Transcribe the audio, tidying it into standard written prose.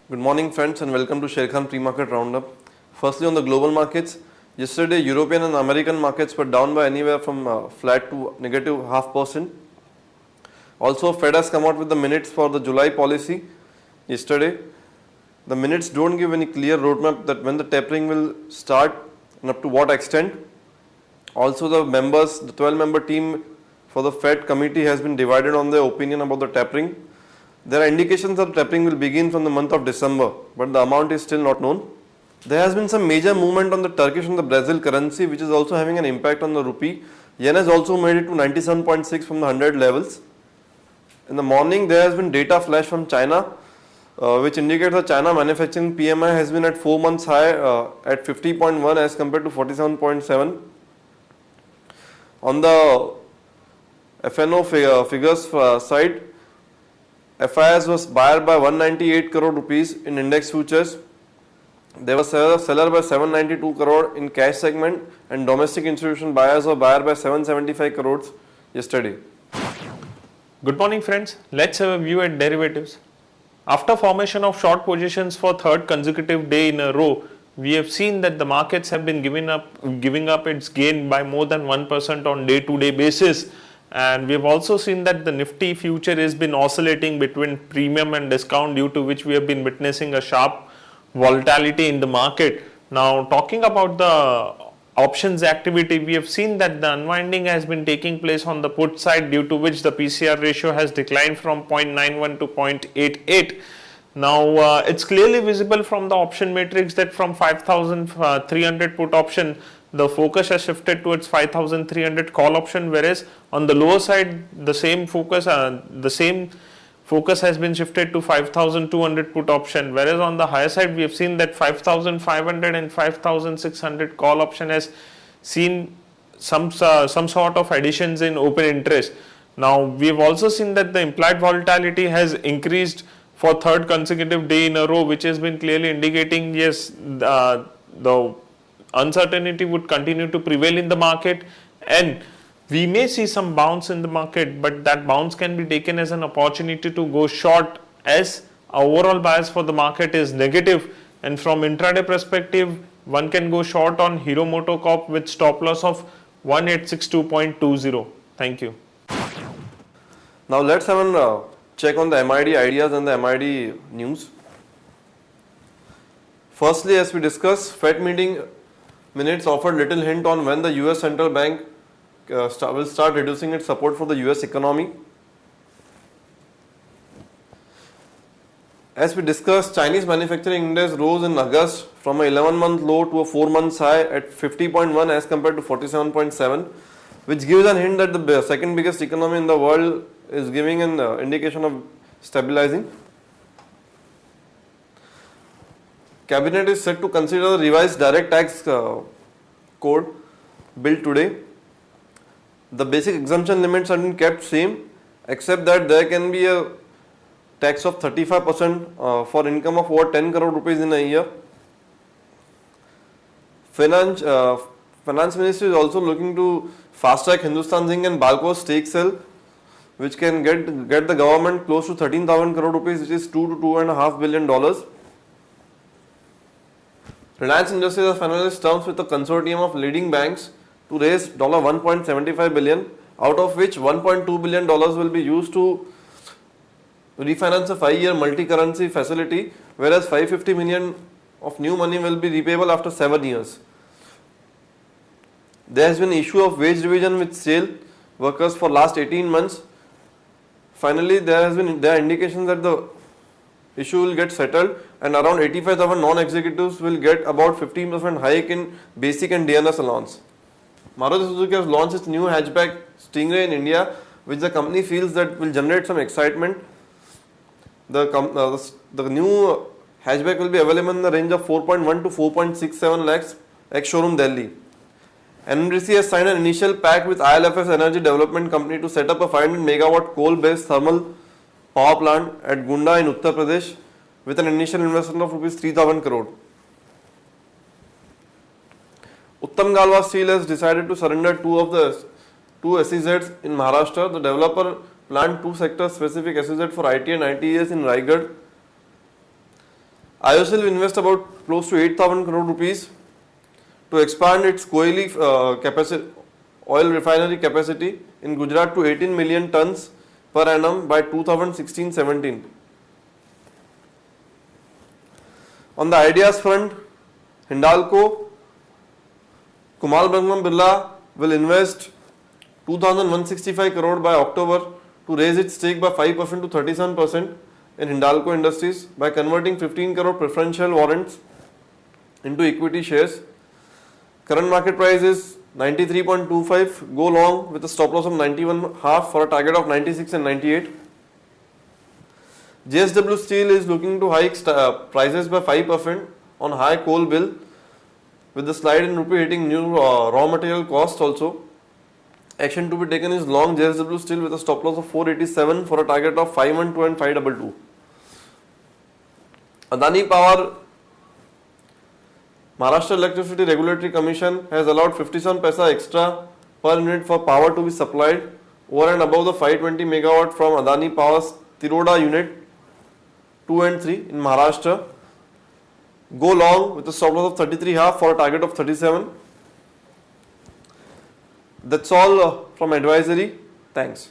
Good morning, friends, and welcome to Sharekhan Pre-Market Roundup. Firstly, on the global markets, yesterday European and American markets were down by anywhere from flat to negative 0.5%. Also, Fed has come out with the minutes for the July policy yesterday. The minutes don't give any clear roadmap that when the tapering will start and up to what extent. Also, the 12-member team for the Fed committee has been divided on their opinion about the tapering. There are indications that tapering will begin from the month of December, but the amount is still not known. There has been some major movement on the Turkish and the Brazil currency, which is also having an impact on the rupee. Yen has also made it to 97.6 from the 100 levels. In the morning, there has been data flash from China, which indicates that China manufacturing PMI has been at 4 months high at 50.1 as compared to 47.7. On the FNO figures side, FIS was buyer by 198 crore rupees in index futures. There was seller by 792 crore in cash segment, and domestic institution buyers were buyer by 775 crores yesterday. Good morning, friends. Let's have a view at derivatives. After formation of short positions for third consecutive day in a row, we have seen that the markets have been giving up its gain by more than 1% on day-to-day basis. And we have also seen that the Nifty future has been oscillating between premium and discount, due to which we have been witnessing a sharp volatility in the market. Now, talking about the options activity, we have seen that the unwinding has been taking place on the put side, due to which the PCR ratio has declined from 0.91 to 0.88. Now, it's clearly visible from the option matrix that from 5,300 put option, the focus has shifted towards 5,300 call option, whereas on the lower side, the same focus has been shifted to 5,200 put option, whereas on the higher side, we have seen that 5,500 and 5,600 call option has seen some sort of additions in open interest. Now, we have also seen that the implied volatility has increased for third consecutive day in a row, which has been clearly indicating, yes, the uncertainty would continue to prevail in the market, and we may see some bounce in the market, but that bounce can be taken as an opportunity to go short, as our overall bias for the market is negative. And from intraday perspective, one can go short on Hero MotoCorp with stop loss of 1862.20. Thank you. Now, let's have a check on the MID ideas and the MID news. Firstly, as we discussed, Fed meeting minutes offered little hint on when the US Central Bank will start reducing its support for the US economy. As we discussed, Chinese manufacturing index rose in August from a 11-month low to a 4-month high at 50.1 as compared to 47.7, which gives an hint that the second biggest economy in the world is giving an indication of stabilizing. Cabinet is set to consider the revised direct tax code bill today. The basic exemption limits have been kept same, except that there can be a tax of 35% for income of over 10 crore rupees in a year. Finance Ministry is also looking to fast track Hindustan Zinc and Balco's stake sale, which can get the government close to 13,000 crore rupees, which is $2 to $2.5 billion. Reliance Industries has finalized terms with a consortium of leading banks to raise $1.75 billion, out of which $1.2 billion will be used to refinance a 5-year multi-currency facility, whereas $550 million of new money will be repayable after 7 years. There has been an issue of wage revision with SAIL workers for last 18 months. Finally, there are indications that the issue will get settled, and around 85,000 non-executives will get about 15% hike in basic and DNS allowance. Maruti Suzuki has launched its new hatchback Stingray in India, which the company feels that will generate some excitement. The new hatchback will be available in the range of 4.1 to 4.67 lakhs ex-showroom Delhi. NMDC has signed an initial pact with ILFS Energy Development Company to set up a 500 megawatt coal-based thermal power plant at Gunda in Uttar Pradesh with an initial investment of Rs 3,000 crore. Uttam Galva Steel has decided to surrender two SEZs in Maharashtra. The developer planned two sector specific SEZ for IT and ITES in Raigad. IOCL will invest about close to 8,000 crore rupees to expand its Koili oil refinery capacity in Gujarat to 18 million tons per annum by 2016-17. On the ideas front, Hindalco, Kumal Brahman Birla will invest 2,165 crore by October to raise its stake by 5% to 37% in Hindalco Industries by converting 15 crore preferential warrants into equity shares. Current market price is 93.25. Go long with a stop loss of 91.5 for a target of 96 and 98. JSW Steel is looking to hike prices by 5% on high coal bill, with the slide in rupee hitting new raw material cost also. Action to be taken is long JSW Steel with a stop loss of 487 for a target of 512 and 522. Adani Power, Maharashtra Electricity Regulatory Commission has allowed 57 paisa extra per unit for power to be supplied over and above the 520 megawatt from Adani Power's Tiroda unit 2 and 3 in Maharashtra. Go long with a stop loss of 33.5 for a target of 37. That's all from advisory. Thanks.